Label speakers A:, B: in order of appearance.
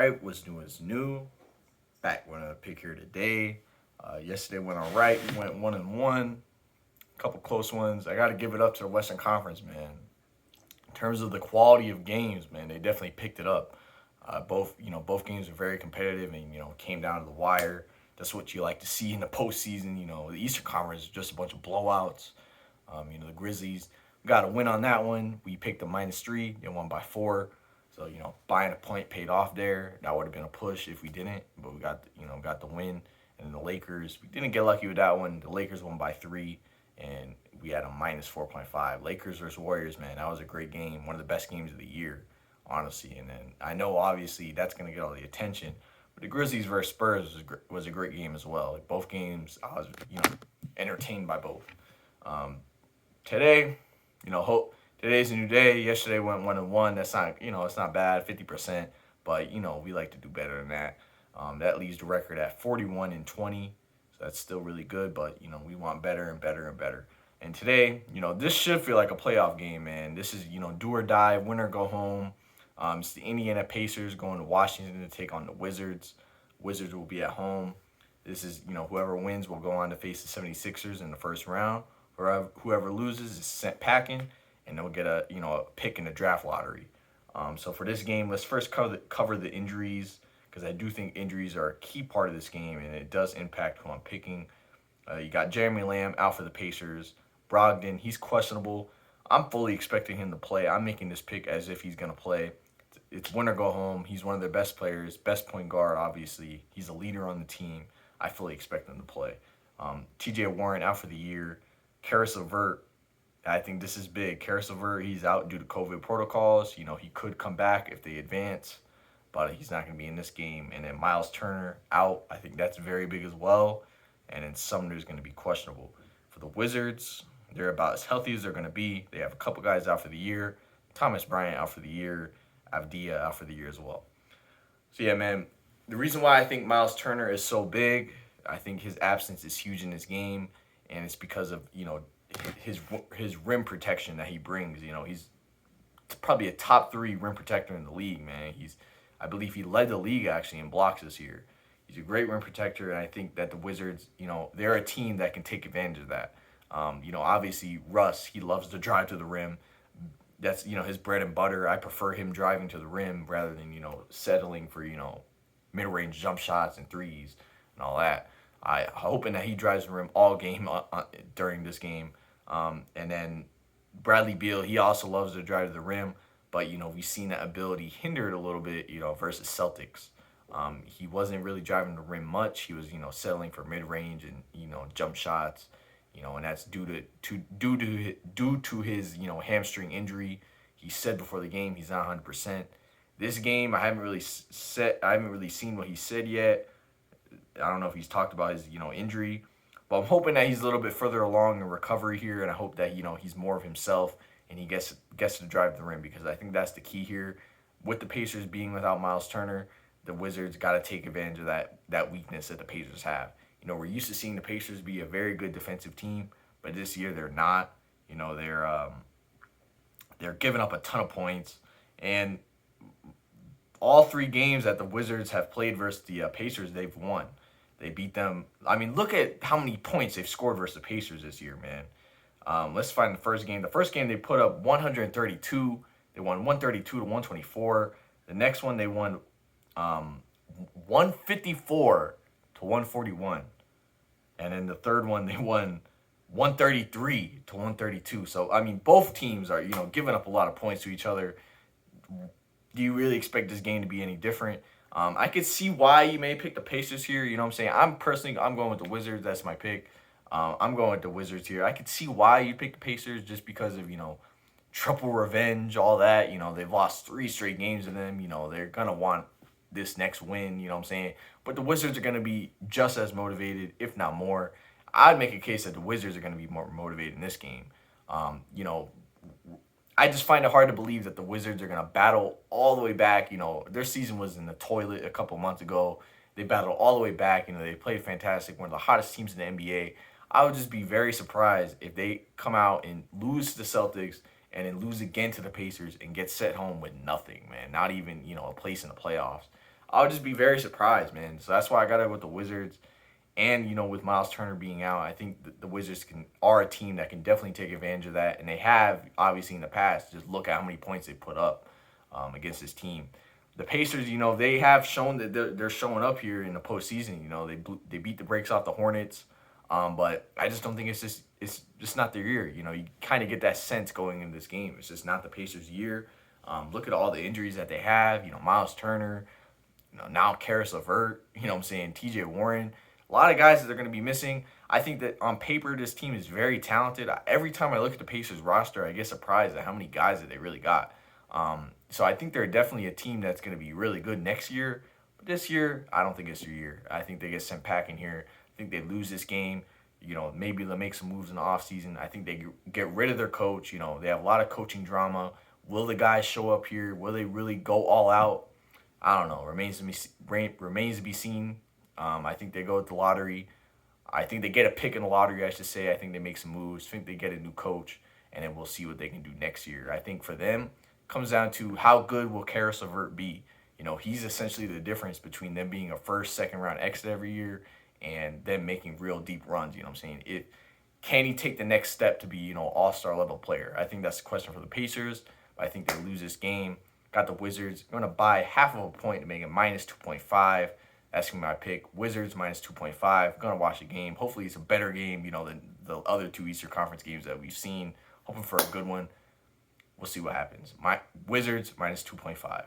A: Right, what's new is new. Back with another pick here today. Yesterday went all right. We went 1-1. A couple close ones. I got to give it up to the Western Conference, man. In terms of the quality of games, man, they definitely picked it up. Both games were very competitive and came down to the wire. That's what you like to see in the postseason. The Eastern Conference is just a bunch of blowouts. The Grizzlies got a win on that one. We picked the -3. They won by 4. So buying a point paid off there. That would have been a push if we didn't, but we got the win. And then the Lakers, we didn't get lucky with that one. The Lakers won by 3, and we had a -4.5. Lakers versus Warriors, man, that was a great game. One of the best games of the year, honestly. And then I know obviously that's gonna get all the attention, but the Grizzlies versus Spurs was a great game as well. Like both games, I was entertained by both. Um, Today, hope today's a new day. Yesterday went 1-1. That's not it's not bad, 50%, but we like to do better than that. That leaves the record at 41-20, so that's still really good. But we want better and better and better. And today, this should feel like a playoff game, man. This is do or die, win or go home. It's the Indiana Pacers going to Washington to take on the Wizards. Wizards will be at home. This is whoever wins will go on to face the 76ers in the first round. Whoever loses is sent packing, and they'll get a pick in the draft lottery. So for this game, let's first cover the injuries, because I do think injuries are a key part of this game, and it does impact who I'm picking. You got Jeremy Lamb out for the Pacers. Brogdon, he's questionable. I'm fully expecting him to play. I'm making this pick as if he's going to play. It's win or go home. He's one of their best players, best point guard, obviously. He's a leader on the team. I fully expect him to play. TJ Warren out for the year. Karis LeVert, I think this is big. Karis LeVert, he's out due to COVID protocols. He could come back if they advance, but he's not going to be in this game. And then Miles Turner out. I think that's very big as well. And then Sumner's going to be questionable. For the Wizards, they're about as healthy as they're going to be. They have a couple guys out for the year. Thomas Bryant out for the year. Avdia out for the year as well. So yeah, man, the reason why I think Miles Turner is so big, I think his absence is huge in this game, and it's because of his rim protection that he brings. He's probably a top 3 rim protector in the league, man. I believe he led the league actually in blocks this year. He's a great rim protector, and I think that the Wizards, they're a team that can take advantage of that. Obviously Russ, he loves to drive to the rim. That's his bread and butter. I prefer him driving to the rim rather than settling for mid-range jump shots and threes and all that. I hoping that he drives the rim all game during this game. And then Bradley Beal, he also loves to drive to the rim, but we've seen that ability hindered a little bit versus Celtics. He wasn't really driving the rim much. He was settling for mid-range and jump shots. And that's due to his hamstring injury. He said before the game he's not 100%. This game I haven't really seen what he said yet. I don't know if he's talked about his injury, but I'm hoping that he's a little bit further along in recovery here, and I hope that he's more of himself and he gets to drive the rim, because I think that's the key here. With the Pacers being without Miles Turner, the Wizards got to take advantage of that weakness that the Pacers have. We're used to seeing the Pacers be a very good defensive team, but this year they're not. They're giving up a ton of points, and all 3 games that the Wizards have played versus the Pacers, they've won. They beat them. I mean, look at how many points they've scored versus the Pacers this year, man. Let's find the first game. The first game they put up 132. They won 132 to 124. The next one they won 154 to 141. And then the third one they won 133 to 132. So I mean, both teams are giving up a lot of points to each other. Do you really expect this game to be any different? I could see why you may pick the Pacers here. You know what I'm saying? I'm going with the Wizards. That's my pick. I'm going with the Wizards here. I could see why you pick the Pacers, just because of triple revenge, all that. They've lost 3 straight games to them. They're gonna want this next win. You know what I'm saying? But the Wizards are gonna be just as motivated, if not more. I'd make a case that the Wizards are gonna be more motivated in this game. You know, I just find it hard to believe that the Wizards are going to battle all the way back. Their season was in the toilet a couple months ago. They battled all the way back. They played fantastic, one of the hottest teams in the NBA. I would just be very surprised if they come out and lose to the Celtics and then lose again to the Pacers and get sent home with nothing, man. Not even, a place in the playoffs. I would just be very surprised, man. So that's why I got it with the Wizards. And with Miles Turner being out, I think the Wizards are a team that can definitely take advantage of that, and they have obviously in the past. Just look at how many points they put up against this team. The Pacers, they have shown that they're showing up here in the postseason. They beat the brakes off the Hornets, but I just don't think it's just not their year. You kind of get that sense going into this game. It's just not the Pacers' year. Look at all the injuries that they have. Miles Turner, now Karis LeVert. What I'm saying, T.J. Warren. A lot of guys that they're going to be missing. I think that on paper, this team is very talented. Every time I look at the Pacers roster, I get surprised at how many guys that they really got. So I think they're definitely a team that's going to be really good next year. But this year, I don't think it's their year. I think they get sent packing here. I think they lose this game. Maybe they'll make some moves in the offseason. I think they get rid of their coach. They have a lot of coaching drama. Will the guys show up here? Will they really go all out? I don't know. Remains to be seen. I think they go with the lottery. I think they get a pick in the lottery, I should say. I think they make some moves. I think they get a new coach, and then we'll see what they can do next year. I think for them, it comes down to how good will Karis LeVert be. He's essentially the difference between them being a first, second round exit every year and them making real deep runs. You know what I'm saying? Can he take the next step to be, all-star level player? I think that's the question for the Pacers. But I think they lose this game. Got the Wizards. I'm going to buy half of a point to make it minus 2.5. That's going to be my pick. Wizards minus 2.5. Going to watch the game. Hopefully it's a better game, than the other two Eastern Conference games that we've seen. Hoping for a good one. We'll see what happens. My Wizards minus 2.5.